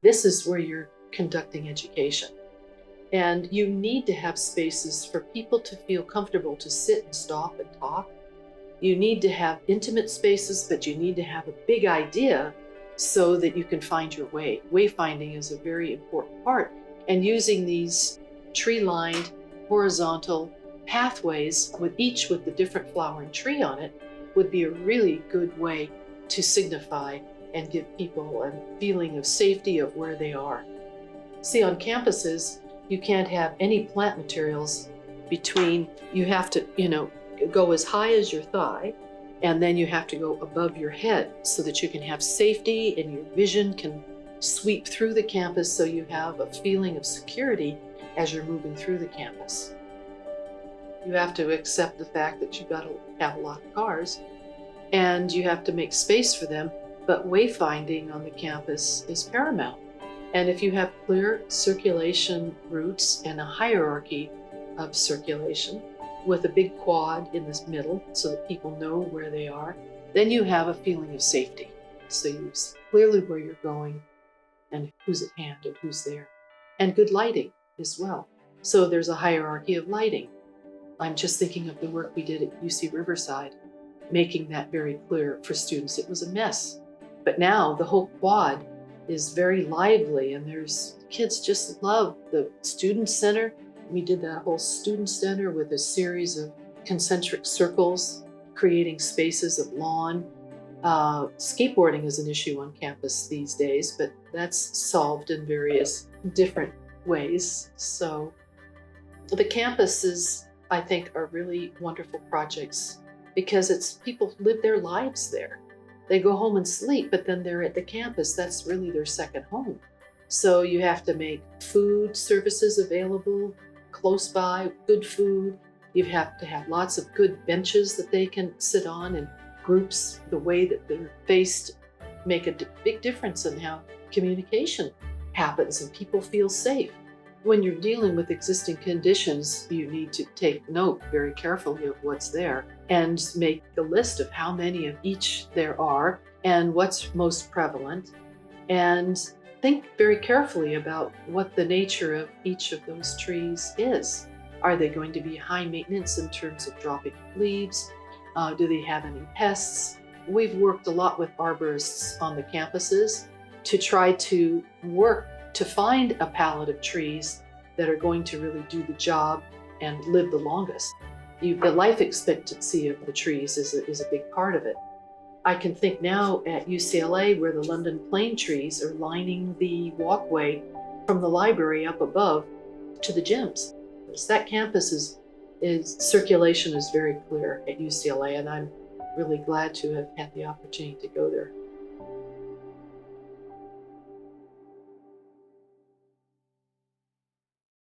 This is where you're conducting education. And you need to have spaces for people to feel comfortable to sit and stop and talk. You need to have intimate spaces, but you need to have a big idea so that you can find your way. Wayfinding is a very important part. And using these tree-lined, horizontal pathways, each with the different flowering tree on it, would be a really good way to signify and give people a feeling of safety of where they are. See, on campuses, you can't have any plant materials between, you have to, go as high as your thigh, and then you have to go above your head so that you can have safety and your vision can sweep through the campus so you have a feeling of security as you're moving through the campus. You have to accept the fact that you've got to have a lot of cars and you have to make space for them, but wayfinding on the campus is paramount. And if you have clear circulation routes and a hierarchy of circulation with a big quad in the middle so that people know where they are, then you have a feeling of safety. So you see clearly where you're going and who's at hand and who's there. And good lighting as well. So there's a hierarchy of lighting. I'm just thinking of the work we did at UC Riverside, making that very clear for students. It was a mess. But now the whole quad is very lively and kids just love the student center. We did that whole student center with a series of concentric circles, creating spaces of lawn. Skateboarding is an issue on campus these days, but that's solved in various different ways. So the campuses, I think, are really wonderful projects because people live their lives there. They go home and sleep, but then they're at the campus. That's really their second home. So you have to make food services available close by, good food. You have to have lots of good benches that they can sit on, and groups, the way that they're faced, make a big difference in how communication happens and people feel safe. When you're dealing with existing conditions, you need to take note very carefully of what's there and make a list of how many of each there are and what's most prevalent, and think very carefully about what the nature of each of those trees is. Are they going to be high maintenance in terms of dropping leaves? Do they have any pests? We've worked a lot with arborists on the campuses to try to work to find a palette of trees that are going to really do the job and live the longest. The life expectancy of the trees is a big part of it. I can think now at UCLA where the London plane trees are lining the walkway from the library up above to the gyms. So that campus circulation is very clear at UCLA, and I'm really glad to have had the opportunity to go there.